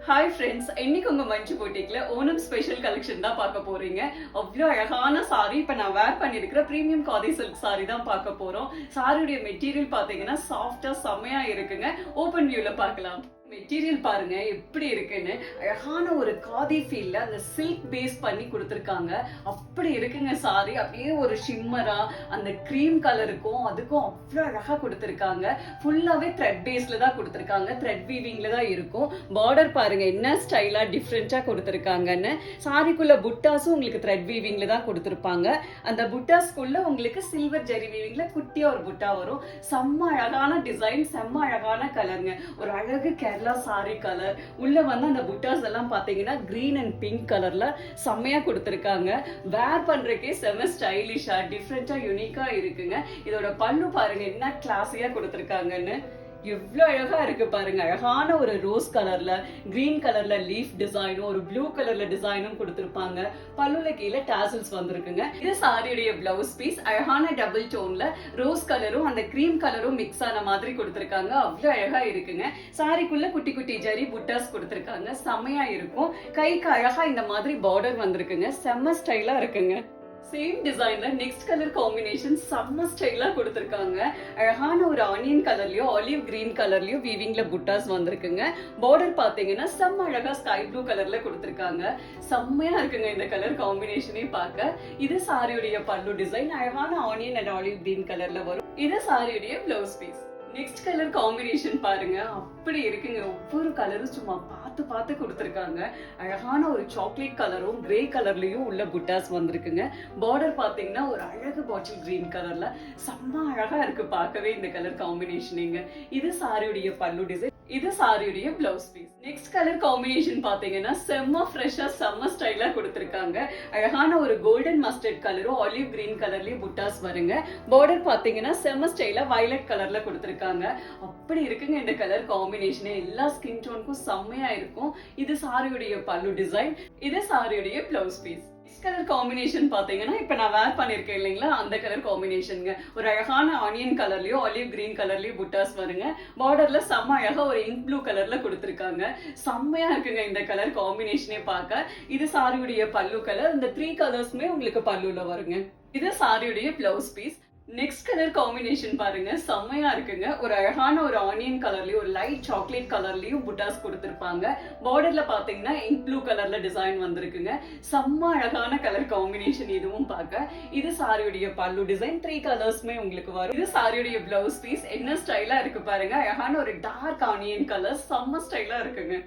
Hi friends, இன்னைக்கு உங்க மஞ்சு போட்டிக்ல Onam special collection தான் பார்க்க போறீங்க. அவ்வளோ அழகான சாரி இப்ப நான் வேர் பண்ணிருக்கிற பிரீமியம் காதி சில்க் சாரி தான் பார்க்க போறோம். சாரியுடைய மெட்டீரியல் பாத்தீங்கன்னா சாஃப்டா செம்மையா இருக்குங்க. ஓபன் வியூல பார்க்கலாம். மெட்டீரியல் பாருங்க எப்படி இருக்குன்னு. அழகான ஒரு காதி ஃபீல்ல அந்த சில்க் பேஸ் பண்ணி கொடுத்துருக்காங்க. அப்படி இருக்குங்க சாரி. அப்படியே ஒரு ஷிம்மரா அந்த கிரீம் கலருக்கும் அதுக்கும் அவ்வளோ அழகா கொடுத்துருக்காங்க. ஃபுல்லாவே த்ரெட் பேஸ்ல தான் கொடுத்துருக்காங்க. த்ரெட் வீவிங்ல தான் இருக்கும். பார்டர் பாருங்க என்ன ஸ்டைலா டிஃப்ரெண்டா கொடுத்துருக்காங்கன்னு. சாரிக்குள்ள புட்டாஸும் உங்களுக்கு த்ரெட் வீவிங்ல தான் கொடுத்துருப்பாங்க. அந்த புட்டாஸ்க்குள்ள உங்களுக்கு சில்வர் ஜெரி வீவிங்ல குட்டியா ஒரு புட்டா வரும். செம்ம அழகான டிசைன், செம்ம அழகான கலருங்க. ஒரு அழகு கேரளா சாரி கலர். உள்ள வந்து அந்த புட்டாஸ் எல்லாம் பாத்தீங்கன்னா கிரீன் அண்ட் பிங்க் கலர்ல செம்மையா கொடுத்திருக்காங்க. வேர் பண்றதுக்கே செம ஸ்டைலிஷா டிஃப்ரெண்டா யூனிக்கா இருக்குங்க. இதோட பல்லு பாருங்க என்ன கிளாஸியா கொடுத்திருக்காங்கன்னு. எவ்வளவு அழகா இருக்கு பாருங்க. அழகான ஒரு ரோஸ் கலர்ல, கிரீன் கலர்ல லீஃப் டிசைனும் ஒரு ப்ளூ கலர்ல டிசைனும் கொடுத்திருப்பாங்க. பல்லுல கீழே டாசல்ஸ் வந்திருக்குங்க. இது சாரியுடைய பிளவுஸ் பீஸ். அழகான டபுள் டோன்ல ரோஸ் கலரும் அந்த கிரீம் கலரும் மிக்ஸ் ஆன மாதிரி கொடுத்திருக்காங்க. அவ்வளவு அழகா இருக்குங்க. சாரிக்குள்ள குட்டி குட்டி ஜரி புட்டாஸ் கொடுத்திருக்காங்க. செம்மையா இருக்கும். கைக்கு அழகா இந்த மாதிரி பார்டர் வந்திருக்குங்க. செம்ம ஸ்டைலா இருக்குங்க. சேம் டிசைன்ல நெக்ஸ்ட் கலர் காம்பினேஷன் செம்ம ஸ்டைலா கொடுத்திருக்காங்க. அழகான ஒரு ஆனியன் கலர்லயோ ஆலிவ் கிரீன் கலர்லயோ வீவிங்ல புட்டாஸ் வந்திருக்குங்க. பார்டர் பாத்தீங்கன்னா செம்ம அழகா ஸ்கை ப்ளூ கலர்ல கொடுத்திருக்காங்க. செம்மையா இருக்குங்க இந்த கலர் காம்பினேஷனே பார்க்க. இது சாரியுடைய பல்லு டிசைன். அழகான ஆனியன் அண்ட் ஆலிவ் கிரீன் கலர்ல வரும். இது சாரியுடைய blouse piece. Next colour combination பாருங்க. அப்படி இருக்குங்க. ஒவ்வொரு கலரும் சும்மா பார்த்து பார்த்து கொடுத்துருக்காங்க. அழகான ஒரு சாக்லேட் கலரும் கிரே கலர்லயும் உள்ள புட்டாஸ் வந்திருக்குங்க. பார்டர் பாத்தீங்கன்னா ஒரு அழகு பாட்டில் கிரீன் கலர்ல செம்ம அழகா இருக்கு பார்க்கவே இந்த கலர் காம்பினேஷனுங்க. இது சாரியுடைய பல்லு டிசைன். இது சாரியுடைய blouse piece. Next colour combination பாத்தீங்கன்னா செம்ம ஃப்ரெஷ்ஷா செம்ம ஸ்டைலா கொடுத்திருக்காங்க. அழகான ஒரு கோல்டன் மஸ்டர்ட் கலரும் ஆலிவ் கிரீன் கலர்லயும் புட்டாஸ் வருங்க. பார்டர் பாத்தீங்கன்னா செம்ம ஸ்டைலா வயலட் கலர்ல கொடுத்திருக்காங்க. அப்படி இருக்குங்க இந்த கலர் காம்பினேஷன். எல்லா ஸ்கின் டோனுக்கும் செம்மையா இருக்கும். இது சாரியுடைய பல்லு டிசைன். இது சாரியுடைய பிளவுஸ் பீஸ். கலர் காம்பினேஷன் பாத்தீங்கன்னா இப்ப நான் வேர் பண்ணிருக்கேன் இல்லைங்களா, அந்த கலர் காம்பினேஷன்ங்க. ஒரு அழகான ஆனியன் கலர்லயோ ஆலிவ் கிரீன் கலர்லயோ புட்டாஸ் வருங்க. பார்டர்ல செம்ம அழகா ஒரு இங்க் ப்ளூ கலர்ல கொடுத்திருக்காங்க. செம்மையா இருக்குங்க இந்த கலர் காம்பினேஷனே பார்க்க. இது சாரியுடைய பல்லு கலர். இந்த 3 கலர்ஸ்மே உங்களுக்கு பல்லுல வருங்க. இது சாரியுடைய blouse piece. Next colour combination பாருங்க. செம்மையா இருக்குங்க. ஒரு அழகான ஒரு ஆனியன் கலர்லயும் ஒரு லைட் சாக்லேட் கலர்லயும் புட்டாஸ் கொடுத்திருப்பாங்க. பார்டர்ல பாத்தீங்கன்னா இங்க் ப்ளூ கலர்ல டிசைன் வந்திருக்குங்க. செம்ம அழகான கலர் காம்பினேஷன் இதுவும் பார்க்க. இது சாரியுடைய பல்லு டிசைன். 3 கலர்ஸ்மே உங்களுக்கு வரும். இது சாரியுடைய பிளவுஸ் பீஸ். என்ன ஸ்டைலா இருக்கு பாருங்க. அழகான ஒரு டார்க் ஆனியன் கலர் செம்ம ஸ்டைலா இருக்குங்க.